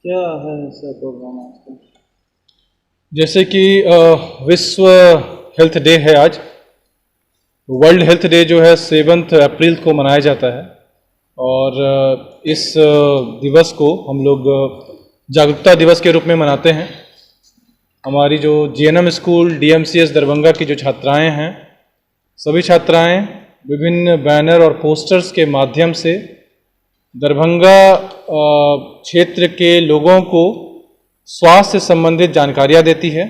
क्या है ऐसा प्रोग्राम आजकल? जैसे कि विश्व हेल्थ डे है आज। वर्ल्ड हेल्थ डे जो है 7 अप्रैल को मनाया जाता है और इस दिवस को हम लोग जागरूकता दिवस के रूप में मनाते हैं। हमारी जो जीएनएम स्कूल डीएमसीएस दरभंगा की जो छात्राएं हैं, सभी छात्राएं विभिन्न बैनर और पोस्टर्स के माध्यम से दरभंगा क्षेत्र के लोगों को स्वास्थ्य से संबंधित जानकारियां देती है।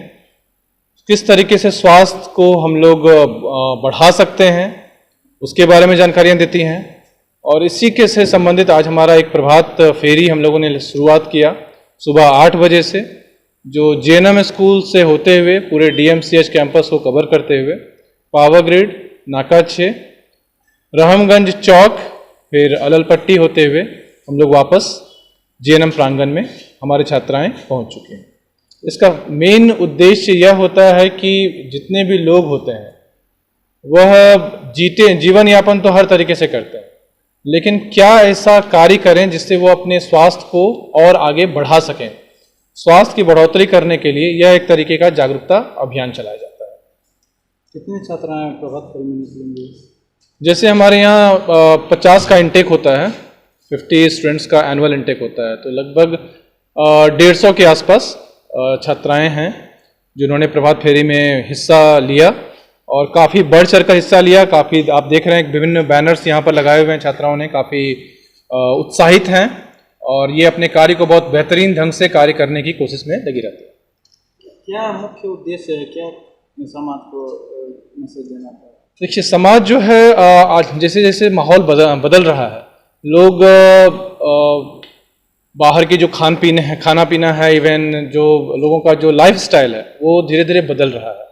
किस तरीके से स्वास्थ्य को हम लोग बढ़ा सकते हैं उसके बारे में जानकारियां देती हैं। और इसी के से संबंधित आज हमारा एक प्रभात फेरी हम लोगों ने शुरुआत किया सुबह 8 बजे से, जो जीएनएम स्कूल से होते हुए पूरे डीएमसीएच कैंपस को कवर करते हुए पावर ग्रिड, नाका 6, रहमगंज चौक, फिर अललपट्टी होते हुए हम लोग वापस जीएनएम प्रांगण में हमारे छात्राएं पहुंच चुके हैं। इसका मेन उद्देश्य यह होता है कि जितने भी लोग होते हैं वह जीवन यापन तो हर तरीके से करते हैं, लेकिन क्या ऐसा कार्य करें जिससे वो अपने स्वास्थ्य को और आगे बढ़ा सकें। स्वास्थ्य की बढ़ोतरी करने के लिए यह एक तरीके का जागरूकता अभियान चलाया जाता है। कितने छात्राएं प्रभात फेरी में निकलेंगे? जैसे हमारे यहाँ 50 का इंटेक होता है, 50 स्टूडेंट्स का एनुअल इंटेक होता है, तो लगभग 150 के आसपास छात्राएं हैं जिन्होंने प्रभात फेरी में हिस्सा लिया और काफ़ी बढ़ चढ़ कर हिस्सा लिया। काफ़ी आप देख रहे हैं विभिन्न बैनर्स यहाँ पर लगाए हुए हैं, छात्राओं ने काफ़ी उत्साहित हैं और ये अपने कार्य को बहुत बेहतरीन ढंग से कार्य करने की कोशिश में लगी रहती है। क्या मुख्य उद्देश्य है, क्या समाज को मैसेज देना है? देखिए, समाज जो है आज जैसे जैसे माहौल बदल रहा है, लोग बाहर की जो खाना पीना है, इवन जो लोगों का जो लाइफस्टाइल है वो धीरे धीरे बदल रहा है।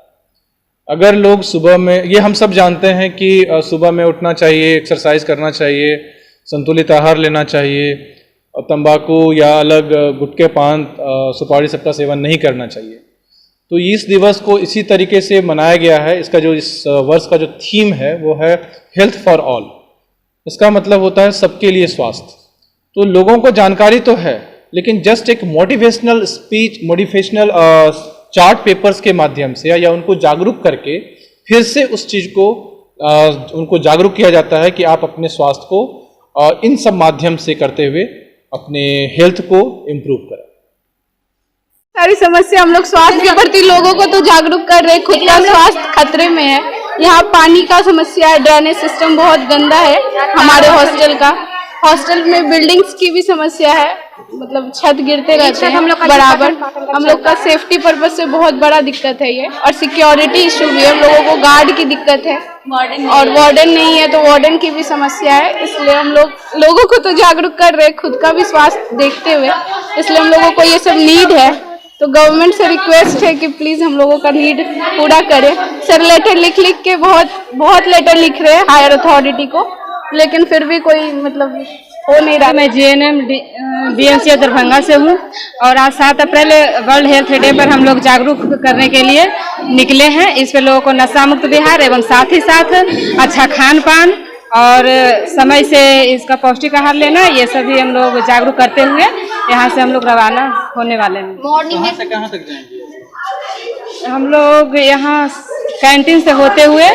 अगर लोग सुबह में, ये हम सब जानते हैं कि सुबह में उठना चाहिए, एक्सरसाइज करना चाहिए, संतुलित आहार लेना चाहिए, तंबाकू या अलग गुटखे, पान, सुपारी सबका सेवन नहीं करना चाहिए। तो इस दिवस को इसी तरीके से मनाया गया है। इसका जो इस वर्ष का जो थीम है वो है हेल्थ फॉर ऑल। इसका मतलब होता है सबके लिए स्वास्थ्य। तो लोगों को जानकारी तो है, लेकिन जस्ट एक motivational speech, motivational chart papers के माध्यम से या उनको जागरूक करके फिर से उस चीज़ को उनको जागरूक किया जाता है कि आप अपने स्वास्थ्य को इन सब माध्यम से करते हुए अपने हेल्थ को इम्प्रूव करें। सारी समस्या हम लोग स्वास्थ्य के प्रति लोगों को तो जागरूक कर रहे हैं, खुद का स्वास्थ्य खतरे में है। यहाँ पानी का समस्या है, ड्रेनेज सिस्टम बहुत गंदा है हमारे हॉस्टल में बिल्डिंग्स की भी समस्या है, मतलब छत गिरते रहते हैं बराबर। हम लोग का सेफ्टी पर्पज से बहुत बड़ा दिक्कत है ये, और सिक्योरिटी इशू भी है। हम लोगों को गार्ड की दिक्कत है और वार्डन नहीं है, तो वार्डन की भी समस्या है। इसलिए हम लोगों को तो जागरूक कर रहे हैं, खुद का भी स्वास्थ्य देखते हुए। इसलिए हम लोगों को ये सब नीड है, तो गवर्नमेंट से रिक्वेस्ट है कि प्लीज हम लोगों का नीड पूरा करें। सर लेटर लिख के बहुत लेटर लिख रहे हैं हायर अथॉरिटी को, लेकिन फिर भी कोई मतलब हो नहीं रहा। मैं जीएनएम डीएमसीएच दरभंगा से हूँ और आज 7 अप्रैल वर्ल्ड हेल्थ डे पर हम लोग जागरूक करने के लिए निकले हैं। इस पर लोगों को नशा मुक्त बिहार एवं साथ ही साथ अच्छा खान पान और समय से इसका पौष्टिक आहार लेना, ये सभी हम लोग जागरूक करते हुए यहाँ से हम लोग रवाना होने वाले हैं। मॉर्निंग में कहाँ तक जाएंगे? हम लोग यहाँ कैंटीन से होते हुए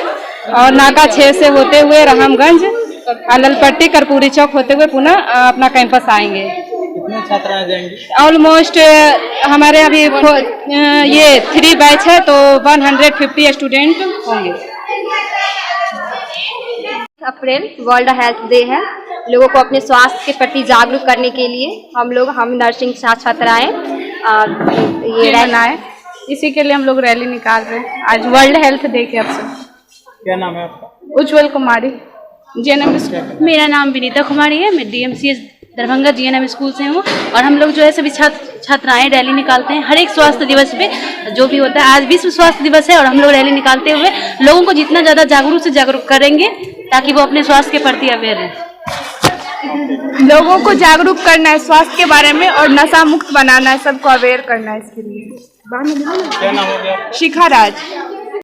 और नाका 6 से होते हुए रहमगंज, अललपट्टी, कर्पूरी चौक होते हुए पुनः अपना कैंपस आएंगे। कितने छात्राएं जाएंगी? ऑलमोस्ट हमारे अभी ये 3 बैच है, तो 150 स्टूडेंट होंगे। अप्रैल वर्ल्ड हेल्थ डे है। लोगों को अपने स्वास्थ्य के प्रति जागरूक करने के लिए हम नर्सिंग छात्राएं ये रहना है, इसी के लिए हम लोग रैली निकाल रहे हैं आज वर्ल्ड हेल्थ डे के अवसर। क्या नाम है आपका? उज्जवल कुमारी, जीएनएम स्कूल। मेरा नाम विनीता कुमारी है, मैं डीएमसीएच दरभंगा जीएनएम स्कूल से हूँ। और हम लोग जो है सभी छात्राएं रैली निकालते हैं हर एक स्वास्थ्य दिवस पे, जो भी होता है। आज विश्व स्वास्थ्य दिवस है और हम लोग रैली निकालते हुए लोगों को जितना ज़्यादा जागरूक से जागरूक करेंगे ताकि वो अपने स्वास्थ्य के प्रति अवेयर रहें। लोगों को जागरूक करना है स्वास्थ्य के बारे में और नशा मुक्त बनाना है, सबको अवेयर करना है इसके लिए। क्या नाम हो गया? शिखा राज।